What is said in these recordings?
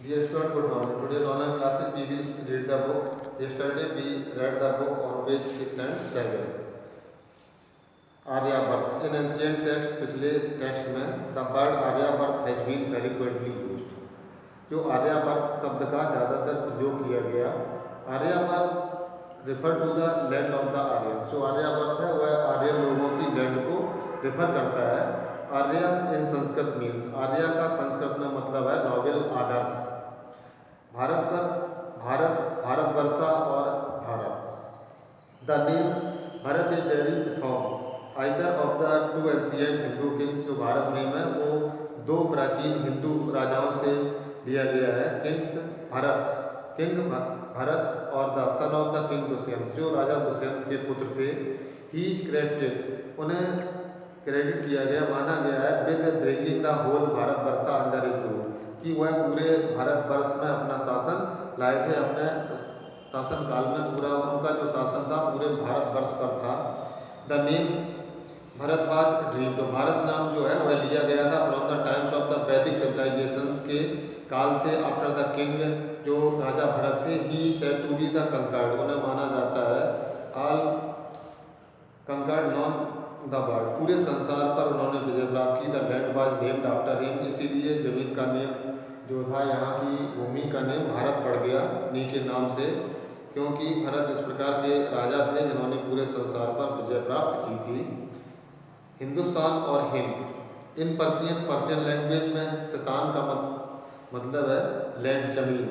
Dear student, good morning. Today's online classes we will read the book. Yesterday we read the book on page 6 and 7. Aryavarta in ancient text पिछले text में the word Aryavarta has been frequently used. जो आर्यभट्ट शब्द का ज़्यादातर प्रयोग किया गया। Aryavarta refer to the land of the Aryan. जो आर्यभट्ट है वह आर्यन लोगों की लैंड को रिफर करता है। आर्य इन संस्कृत मीन्स, आर्य का संस्कृत में मतलब है नोबेल, आदर्श। भारतवर्ष, भारत, भारतवर्षा और Bharat. The name Bharat is derived from either of the two ancient Hindu kings. जो भारत नेम है वो दो प्राचीन हिंदू राजाओं से लिया गया है। किंग्स भरत, किंग भरत और the son of the king Dushyant, जो राजा दुष्यंत के पुत्र थे। ही इज क्रेडिटेड, उन्हें क्रेडिट किया गया, माना गया है with bringing the whole Bharatvarsha under his rule, कि वह पूरे भारतवर्ष में अपना शासन लाए थे। अपने शासन काल में पूरा उनका जो शासन था पूरे भारतवर्ष पर था। द नेम भारतवाज ड्रीम, तो भारत नाम जो है वह लिया गया था from the times of the वैदिक सिविलाइजेशंस के काल से। आफ्टर द किंग, जो राजा भरत थे, he said to be the conquered, उन्हें माना जाता है all conquered non the world, पूरे संसार पर उन्होंने विजय प्राप्त की। The land was named after him, इसीलिए जमीन का नेम जो था, यहाँ की भूमि का नेम भारत पड़ गया नी के नाम से, क्योंकि भरत इस प्रकार के राजा थे जिन्होंने पूरे संसार पर विजय प्राप्त की थी। हिंदुस्तान और Hind in Persian, Persian language में शैतान का मतलब है लैंड, जमीन।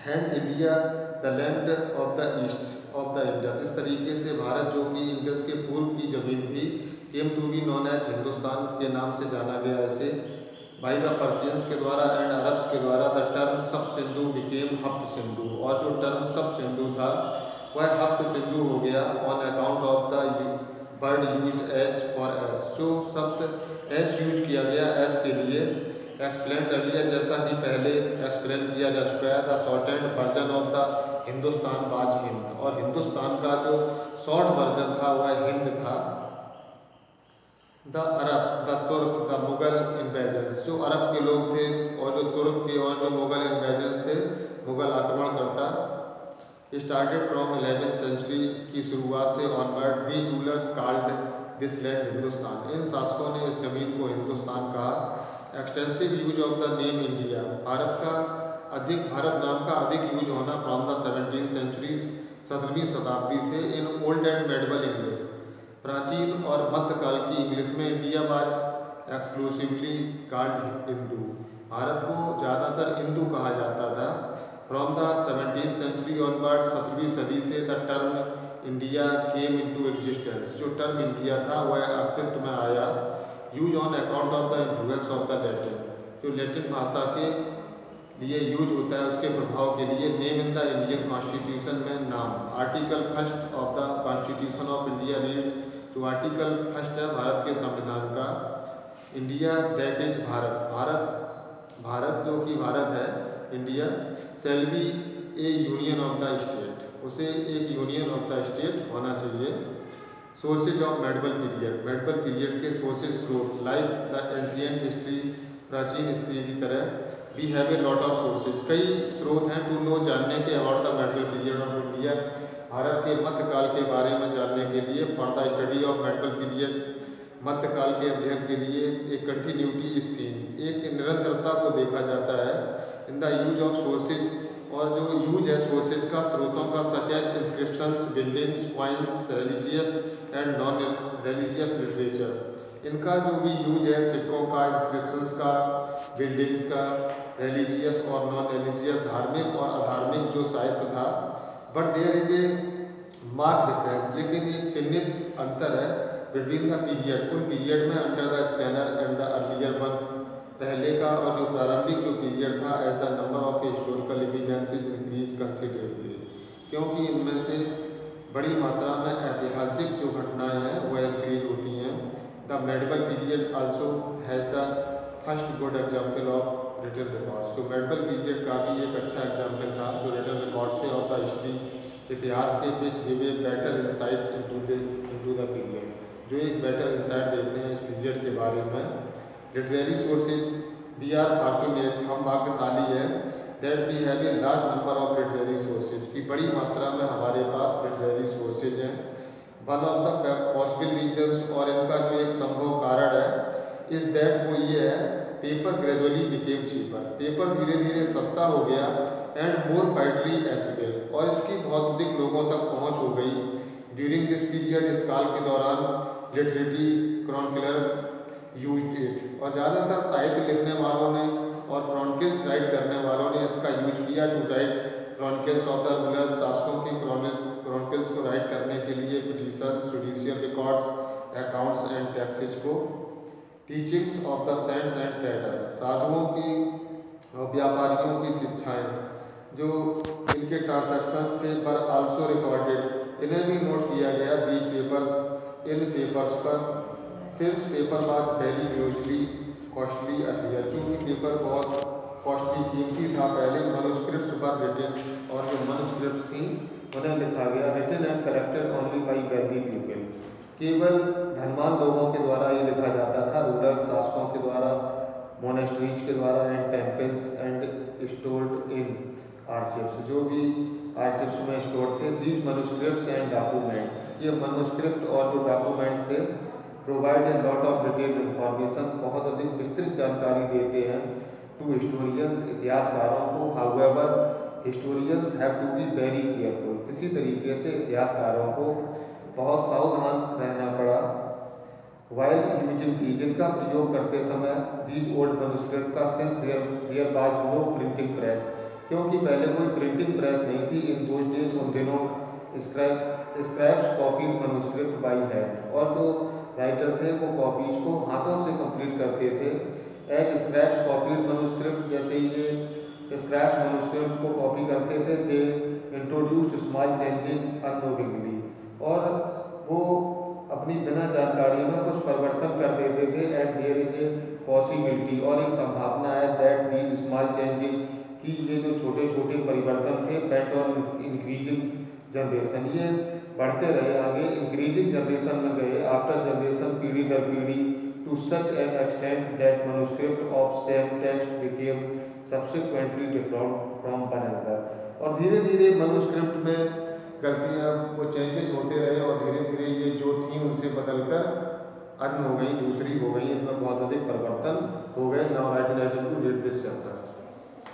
Hence India the land of the east of the Indus, इस तरीके से भारत जो कि इंडस के पूर्व की जमीन थी, came to be known as, Hindustan के नाम से जाना गया इसे। बाई द पर्शियंस के द्वारा एंड अरब्स के द्वारा द टर्म सब सिंधु बिकेम हप्त सिंधु, और जो टर्म सब सिंधु था वह हप्त सिंधु हो गया on account of the word used as for S, जो शब्द एज यूज किया गया एस के लिए। एक्सप्लेन कर लिया, जैसा कि पहले एक्सप्लेन किया जा चुका है। The shortened version of the Hindustan was Hind, और हिंदुस्तान का जो शॉर्ट वर्जन था वह हिंद था। द अरब, द तुर्क, द मुगल इन्वेजन्स, जो अरब के लोग थे और जो तुर्क के और जो मुगल इन्वेजन्स थे, मुगल आक्रमणकर्ता, स्टार्टेड फ्रॉम 11th सेंचुरी की शुरुआत से onward. These rulers called this land Hindustan, इन शासकों ने इस जमीन को हिंदुस्तान कहा। Extensive use of the name India, Bharat का अधिक, भारत नाम का अधिक यूज होना फ्रॉम द 17th सेंचुरी, 17वीं शताब्दी से। In old and medieval English, प्राचीन और मध्यकाल की इंग्लिश में India was exclusively called Hindu, Bharat को ज़्यादातर हिंदू कहा जाता था। From the 17th century onward, 17वीं सदी से the term India came into existence, जो टर्म इंडिया था वह अस्तित्व में आया। Use on account of the influence of the Latin, जो लैटिन भाषा के लिए यूज होता है उसके प्रभाव के लिए। Name in the Indian constitution में नाम, article first of the constitution of India reads, जो आर्टिकल फर्स्ट है भारत के संविधान का, India that is Bharat, Bharat, Bharat जो कि भारत है, India, shall be A union of the state, उसे एक यूनियन ऑफ द स्टेट होना चाहिए। Sources of medieval period, medieval period के सोर्सेज, स्रोत, लाइक द एंशियंट हिस्ट्री, प्राचीन हिस्ट्री की तरह। We have a lot of sources, कई स्रोत हैं टू नो, जानने के, about the medieval period of India, Bharat के मध्यकाल के बारे में जानने के लिए। For the study of medieval period, मध्यकाल के अध्ययन के लिए। एक कंटिन्यूटी इज सीन, एक निरंतरता को देखा जाता है। In the use of sources, और जो यूज है सोर्सेज का, स्रोतों का, such as inscriptions, buildings, coins, religious and non religious literature, इनका जो भी यूज है, सिक्कों का, इंस्क्रिप्शंस का, बिल्डिंग्स का, रिलीजियस और नॉन रिलीजियस, धार्मिक और अधार्मिक जो साहित्य था। But there is a mark difference, लेकिन एक चिन्हित अंतर है बिटवीन द पीरियड, उन पीरियड में, under the scanner and the earlier one, पहले का और जो प्रारंभिक जो पीरियड था, as the number of historical evidences increase considerably, क्योंकि इनमें से बड़ी मात्रा में ऐतिहासिक जो घटनाएं हैं वह इंक्रीज होती हैं। The medieval period also has the first good example of written records, जो मेडिवल पीरियड का भी एक अच्छा एग्जाम्पल था जो रिटन रिकॉर्ड्स थे ऑफ द हिस्ट्री, इतिहास के, which give a better insight into the period, जो एक बेटर इंसाइट देते हैं इस पीरियड के बारे में। Literary sources, we are fortunate, हम भाग्यशाली हैं, that we have a large number of literary sources, की बड़ी मात्रा में हमारे पास लिटरेरी सोर्सेज हैं। One of the possible reasons, और इनका जो एक संभव कारण है, इज दैट वो ये है, paper gradually became cheaper, paper धीरे धीरे सस्ता हो गया, एंड मोर वाइडली एसेबल, और इसकी बहुत अधिक लोगों तक पहुंच हो गई। ड्यूरिंग दिस पीरियड, इस काल के दौरान लिटरेरी क्रॉनिकलर्स यूज्ड इट, और ज़्यादातर साहित्य लिखने वालों ने और क्रॉनिकल्स राइट करने वालों ने इसका यूज किया to write chronicles of the rulers, शासकों की क्रॉनिकल्स को राइट करने के लिए, petitions, judicial records, accounts and taxes को, teachings of the saints and traders, साधुओं की और व्यापारियों की शिक्षाएं, जो इनके ट्रांसैक्शंस थे, पर आल्सो रिकॉर्डेड, इन्हें भी नोट किया गया, बीच पेपर्स, इन पेपर्स पर, since paper was very grossly costly earlier, चूँकि पेपर बहुत कॉस्टली कीमती था पहले, मनुस्क्रिप्ट्स पर रिटन, और जो मनुस्क्रिप्ट्स थी उन्हें लिखा गया, written and collected only by wealthy people, केवल धनवान लोगों के द्वारा ये लिखा जाता था, रूलर्स, शासकों के द्वारा, मोनेस्ट्रीज के द्वारा, and temples and stored in archives, जो भी आर्चिव्स में स्टोर थे। दीज मनुस्क्रिप्ट्स एंड डॉक्यूमेंट्स, ये मनुस्क्रिप्ट और जो डॉक्यूमेंट्स थे, provide a lot of detailed information, बहुत अधिक विस्तृत जानकारी देते हैं, टू हिस्टोरियंस, इतिहासकारों को। However historians have to be very careful, किसी तरीके से इतिहासकारों को बहुत सावधान रहना पड़ा। वाइल यूजिंग दीज, इनका प्रयोग करते समय, दीज ओल्ड मनुस्क्रिप्ट का, since there was no printing press, क्योंकि पहले कोई प्रिंटिंग प्रेस नहीं थी, इन दोज डेज, उन दिनों, scribes copied manuscript by hand, और जो राइटर थे वो कॉपीज को हाथों से कंप्लीट करते थे। एज स्क्रैप्स कॉपीड मनुस्क्रिप्ट, जैसे ये स्क्रैप्स मनुस्क्रिप्ट को कॉपी करते थे, दे इंट्रोड्यूस्ड स्मॉल चेंजेस अननोविंगली, और वो अपनी बिना जानकारी में कुछ परिवर्तन कर देते थे। And there is a possibility, और एक संभावना है, दैट दीज स्मॉल चेंजेस, कि ये जो छोटे छोटे परिवर्तन थे, बेंट ऑन इंक्रीजिंग जनरेशन, ये बढ़ते रहे आगे, इंक्रीजिंग जनरेशन में गए, आफ्टर जनरेशन, पीढ़ी दर पीढ़ी, to such an extent that manuscript of same text became subsequently different from one another, और धीरे धीरे मनुस्क्रिप्ट में गलतियाँ, वो चेंजेस होते रहे, और धीरे धीरे ये जो थी उनसे बदलकर अन्य हो गई, दूसरी हो गई, इनमें बहुत अधिक परिवर्तन हो गए। Now right to read this chapter.